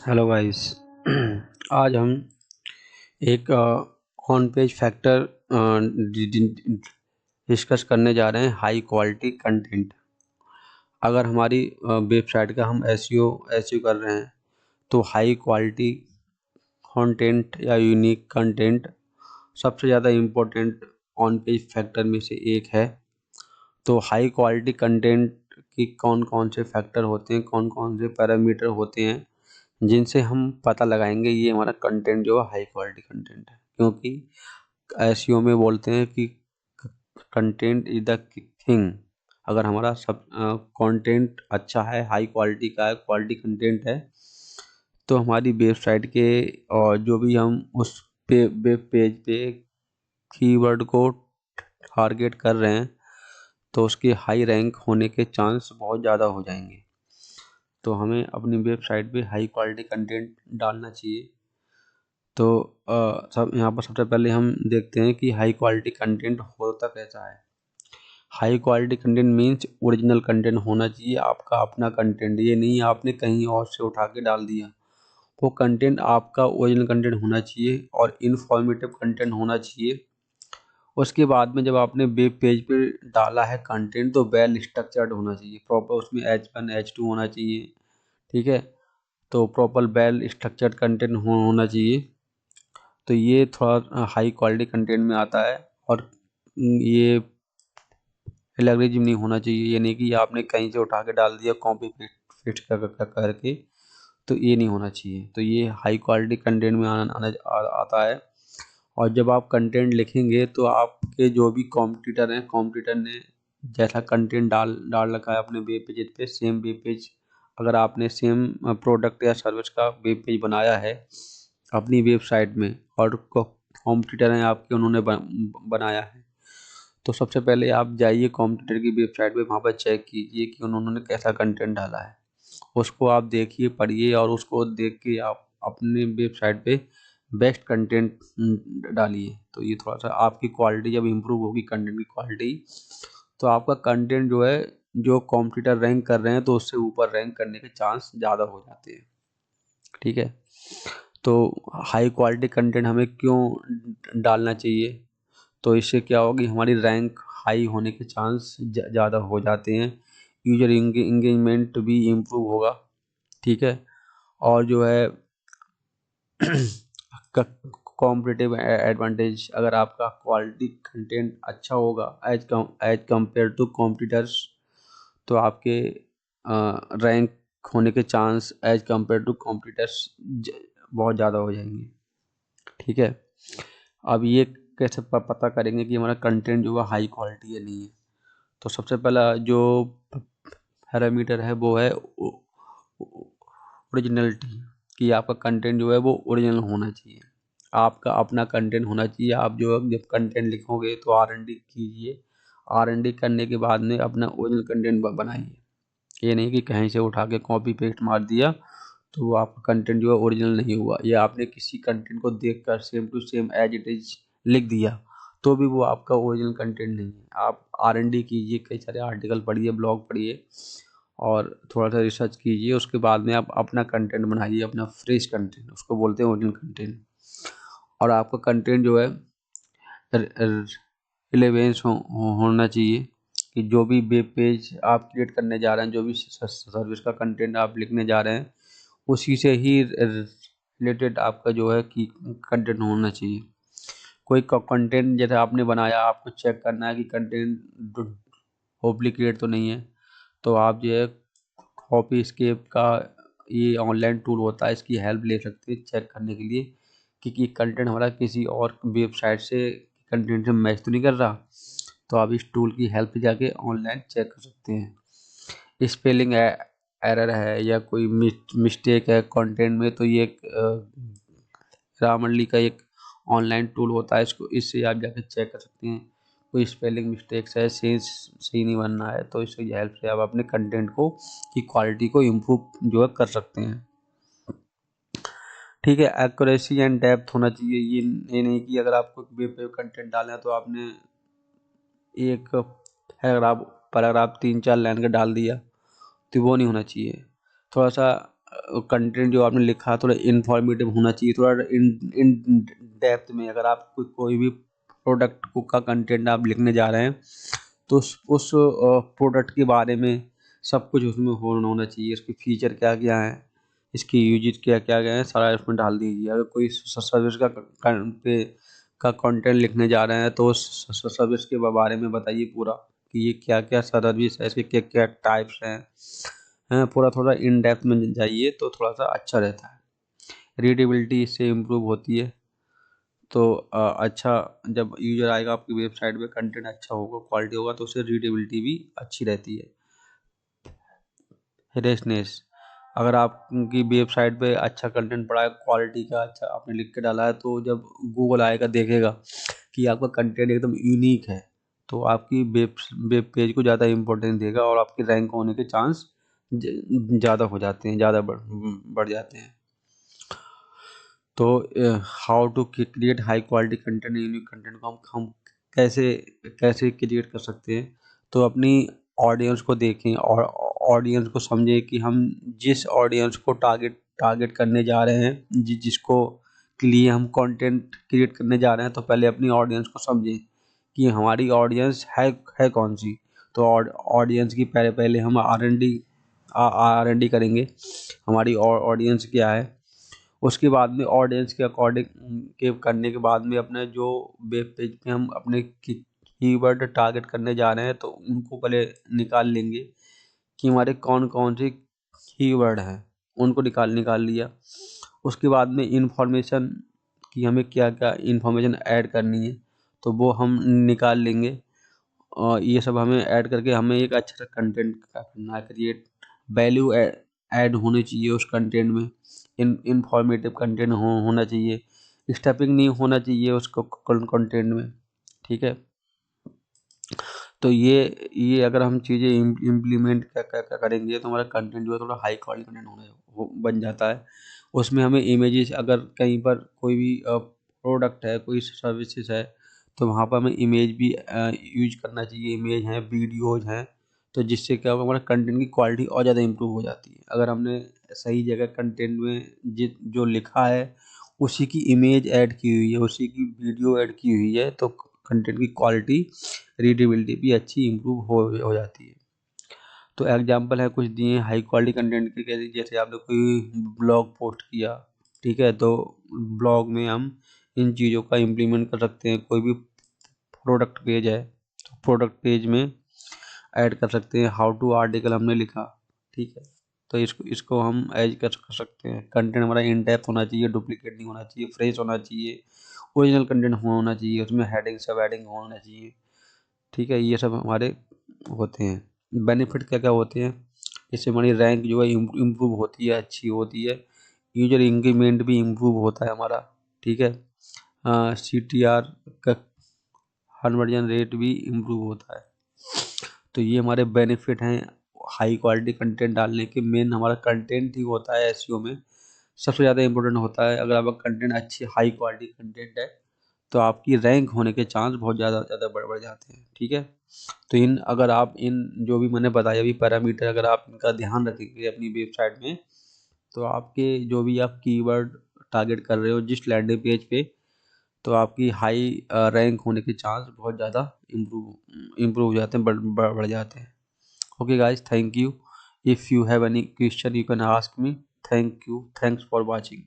Hello guys. आज हम एक ऑन पेज फैक्टर डिस्कस करने जा रहे हैं, हाई क्वालिटी कंटेंट। अगर हमारी वेबसाइट का हम एसईओ कर रहे हैं तो हाई क्वालिटी कंटेंट या यूनिक कंटेंट सबसे ज़्यादा इम्पोर्टेंट ऑन पेज फैक्टर में से एक है। तो हाई क्वालिटी कंटेंट की कौन कौन से फैक्टर होते हैं, कौन कौन से पैरामीटर होते हैं जिनसे हम पता लगाएंगे ये हमारा कंटेंट जो है हाई क्वालिटी कंटेंट है। क्योंकि एसईओ में बोलते हैं कि कंटेंट इज द थिंग। अगर हमारा सब कंटेंट अच्छा है, हाई क्वालिटी का है, क्वालिटी कंटेंट है, तो हमारी वेबसाइट के और जो भी हम उस वेब पेज पे कीवर्ड को टारगेट कर रहे हैं तो उसके हाई रैंक होने के चांस बहुत ज़्यादा हो जाएंगे। तो हमें अपनी वेबसाइट पे हाई क्वालिटी कंटेंट डालना चाहिए। तो सब यहाँ पर सबसे पहले हम देखते हैं कि हाई क्वालिटी कंटेंट होता कैसा है। High quality content means original content होना चाहिए, आपका अपना कंटेंट। ये नहीं आपने कहीं और से उठा के डाल दिया। वो कंटेंट आपका ओरिजिनल कंटेंट होना चाहिए और इन्फॉर्मेटिव कंटेंट होना चाहिए। उसके बाद में जब आपने वेब पेज पे डाला है कंटेंट तो वेल स्ट्रक्चर्ड होना चाहिए, प्रॉपर उसमें H1 H2 होना चाहिए। ठीक है, तो प्रॉपर वेल स्ट्रक्चर्ड कंटेंट होना चाहिए। तो ये थोड़ा हाई क्वालिटी कंटेंट में आता है। और ये प्लेगरिज्म नहीं होना चाहिए। ये नहीं कि आपने कहीं से उठा के डाल दिया कॉपी पेस्ट करके, तो ये नहीं होना चाहिए। तो ये हाई क्वालिटी कंटेंट में आता है। और जब आप कंटेंट लिखेंगे तो आपके जो भी कॉम्पिटिटर हैं, कॉम्पिटिटर ने जैसा कंटेंट डाल रखा है अपने वेब पेज पे, सेम वेब पेज, अगर आपने सेम प्रोडक्ट या सर्विस का वेब पेज बनाया है अपनी वेबसाइट में और कॉम्पिटिटर हैं आपके, उन्होंने बनाया है, तो सबसे पहले आप जाइए कॉम्पिटिटर की वेबसाइट पे, वहाँ पर चेक कीजिए कि उन्होंने कैसा कंटेंट डाला है। उसको आप देखिए, पढ़िए और उसको देख के आप अपनी वेबसाइट पे बेस्ट कंटेंट डालिए। तो ये थोड़ा सा आपकी क्वालिटी जब इम्प्रूव होगी, कंटेंट की क्वालिटी, तो आपका कंटेंट जो है, जो कॉम्पिटिटर रैंक कर रहे हैं तो उससे ऊपर रैंक करने के चांस ज़्यादा हो जाते हैं। ठीक है, तो हाई क्वालिटी कंटेंट हमें क्यों डालना चाहिए? तो इससे क्या होगी, हमारी रैंक हाई होने के चांस ज़्यादा हो जाते हैं। यूजर इंगेजमेंट भी इम्प्रूव होगा। ठीक है, और जो है कॉम्पिटिटिव एडवांटेज, अगर आपका क्वालिटी कंटेंट अच्छा होगा एज कंपेयर टू कॉम्पिटिटर्स, तो आपके रैंक होने के chance as compared to competitors बहुत ज़्यादा हो जाएंगे। ठीक है, अब ये कैसे पता करेंगे कि हमारा कंटेंट जो है हाई क्वालिटी है नहीं है? तो सबसे पहला जो पैरामीटर है वो है ओरिजिनलिटी, कि आपका कंटेंट जो है वो ओरिजिनल होना चाहिए, आपका अपना कंटेंट होना चाहिए। आप जो जब कंटेंट लिखोगे तो R&D कीजिए, R&D करने के बाद में अपना ओरिजिनल कंटेंट बनाइए। ये नहीं कि कहीं से उठा के कॉपी पेस्ट मार दिया तो वो आपका कंटेंट जो है ओरिजिनल नहीं हुआ, या आपने किसी कंटेंट को देखकर same to same as it is लिख दिया तो भी वो आपका ओरिजिनल कंटेंट नहीं है। आप R&D कीजिए, कई सारे आर्टिकल पढ़िए, ब्लॉग पढ़िए और थोड़ा सा रिसर्च कीजिए। उसके बाद में आप अपना कंटेंट बनाइए, अपना फ्रेश कंटेंट, उसको बोलते हैं ओरिजिनल कंटेंट। और आपका कंटेंट जो है रिलेवेंस होना चाहिए, कि जो भी वेब पेज आप क्रिएट करने जा रहे हैं, जो भी सर्विस का कंटेंट आप लिखने जा रहे हैं, उसी से ही रिलेटेड आपका जो है कि कंटेंट होना चाहिए। कोई कंटेंट जैसे आपने बनाया, आपको चेक करना है कि कंटेंट डुप्लीकेट तो नहीं है, तो आप जो है कॉपी एस्केप का ये ऑनलाइन टूल होता है, इसकी हेल्प ले सकते हैं चेक करने के लिए कि कंटेंट हमारा किसी और वेबसाइट से कंटेंट से मैच तो नहीं कर रहा। तो आप इस टूल की हेल्प से जाके ऑनलाइन चेक कर सकते हैं। स्पेलिंग एरर है या कोई मिस्टेक है कंटेंट में, तो ये ग्रामरली का एक ऑनलाइन टूल होता है, इससे आप जाके चेक कर सकते हैं। कोई स्पेलिंग मिस्टेक्स है, सही नहीं बनना है, तो इससे हेल्प से आप अपने कंटेंट को की क्वालिटी को इम्प्रूव जो है कर सकते हैं। ठीक है, एक्यूरेसी एंड डेप्थ होना चाहिए। ये नहीं कि अगर आपको वेब पे कंटेंट डालना है तो आपने एक पैराग्राफ 3-4 लाइन का डाल दिया, तो वो नहीं होना चाहिए। थोड़ा सा कंटेंट जो आपने लिखा है थोड़ा इन्फॉर्मेटिव होना चाहिए, थोड़ा इन डेप्थ में। अगर आप कोई भी प्रोडक्ट को का कंटेंट आप लिखने जा रहे हैं तो उस प्रोडक्ट के बारे में सब कुछ उसमें होना चाहिए। इसके फीचर क्या क्या हैं, इसकी यूजेस क्या क्या हैं, सारा इसमें डाल दीजिए। अगर कोई सर्विस का कंटेंट लिखने जा रहे हैं तो उस सर्विस के बारे में बताइए पूरा कि ये क्या क्या सर्विस है, इसके क्या क्या टाइप्स हैं। पूरा थोड़ा इन डेप्थ में जाइए तो थोड़ा सा अच्छा रहता है, रीडेबिलिटी इससे इम्प्रूव होती है। तो अच्छा, जब यूजर आएगा आपकी वेबसाइट पे, कंटेंट अच्छा होगा, क्वालिटी होगा, तो उससे रीडेबिलिटी भी अच्छी रहती है। फ्रेशनेस, अगर आपकी वेबसाइट पे अच्छा कंटेंट पड़ा है, क्वालिटी का अच्छा आपने लिख के डाला है, तो जब गूगल आएगा देखेगा कि आपका कंटेंट एकदम यूनिक है, तो आपकी वेब पेज को ज़्यादा इम्पोर्टेंस देगा और आपके रैंक होने के चांस ज़्यादा हो जाते हैं, ज़्यादा बढ़ जाते हैं। तो how to create high quality content, unique content को हम कैसे कैसे क्रिएट कर सकते हैं। तो अपनी ऑडियंस को देखें और ऑडियंस को समझें कि हम जिस ऑडियंस को टारगेट करने जा रहे हैं, जिसको के लिए हम कंटेंट क्रिएट करने जा रहे हैं, तो पहले अपनी ऑडियंस को समझें कि हमारी ऑडियंस है कौन सी। तो ऑडियंस की पहले पहले हम आर एन डी करेंगे, हमारी ऑडियंस क्या है। उसके बाद में ऑडियंस के अकॉर्डिंग के करने के बाद में अपने जो वेब पेज पे हम अपने कीवर्ड टारगेट करने जा रहे हैं, तो उनको पहले निकाल लेंगे कि हमारे कौन कौन से कीवर्ड हैं, उनको निकाल निकाल लिया। उसके बाद में इंफॉर्मेशन कि हमें क्या क्या इंफॉर्मेशन ऐड करनी है, तो वो हम निकाल लेंगे। और ये सब हमें ऐड करके हमें एक अच्छा सा कंटेंट करना है क्रिएट। वैल्यू ऐड होनी चाहिए उस कंटेंट में, इंफॉर्मेटिव कंटेंट होना चाहिए, स्टैपिंग नहीं होना चाहिए उसको कंटेंट में, ठीक है। तो ये अगर हम चीज़ें इम्प्लीमेंट करेंगे तो हमारा कंटेंट जो है थोड़ा हाई क्वालिटी कंटेंट बन जाता है। उसमें हमें इमेजेस, अगर कहीं पर कोई भी प्रोडक्ट है, कोई सर्विसेज है, तो वहाँ पर हमें इमेज भी यूज करना चाहिए। इमेज हैं, वीडियोज हैं, तो जिससे क्या होगा, हमारा कंटेंट की क्वालिटी और ज़्यादा इम्प्रूव हो जाती है। अगर हमने सही जगह कंटेंट में जो लिखा है उसी की इमेज ऐड की हुई है, उसी की वीडियो ऐड की हुई है, तो कंटेंट की क्वालिटी, रीडेबिलिटी भी अच्छी इम्प्रूव हो जाती है। तो एग्जांपल है कुछ दिए हाई क्वालिटी कंटेंट के, जैसे आपने कोई ब्लॉग पोस्ट किया, ठीक है, तो ब्लॉग में हम इन चीज़ों का इम्प्लीमेंट कर सकते हैं। कोई भी प्रोडक्ट पेज है तो प्रोडक्ट पेज में ऐड कर सकते हैं हाउ टू आर्टिकल हमने लिखा, ठीक है, तो इसको हम ऐड कर सकते हैं। कंटेंट हमारा इन डेप्थ होना चाहिए, डुप्लीकेट नहीं होना चाहिए, फ्रेश होना चाहिए, ओरिजिनल कंटेंट होना चाहिए, उसमें हेडिंग सब हेडिंग होना चाहिए, ठीक है। ये सब हमारे होते हैं। बेनिफिट क्या क्या होते हैं, इससे हमारी रैंक जो है इम्प्रूव होती है, अच्छी होती है। यूजर इंगेजमेंट भी इम्प्रूव होता है हमारा, ठीक है। CTR का कन्वर्जन रेट भी इम्प्रूव होता है। तो ये हमारे बेनिफिट हैं हाई क्वालिटी कंटेंट डालने के। मेन हमारा कंटेंट ही होता है एसईओ में सबसे ज़्यादा इम्पोर्टेंट होता है। अगर आपका कंटेंट अच्छी हाई क्वालिटी कंटेंट है तो आपकी रैंक होने के चांस बहुत ज़्यादा बढ़ जाते हैं, ठीक है। तो अगर आप इन जो भी मैंने बताया अभी पैरामीटर, अगर आप इनका ध्यान रखेंगे अपनी वेबसाइट में, तो आपके जो भी आप कीवर्ड टारगेट कर रहे हो जिस लैंडिंग पेज पे, तो आपकी हाई रैंक होने के चांस बहुत ज़्यादा इम्प्रूव हो जाते हैं, बढ़ जाते हैं। Okay guys, thank you. If you have any question you can ask me. Thank you. Thanks for watching.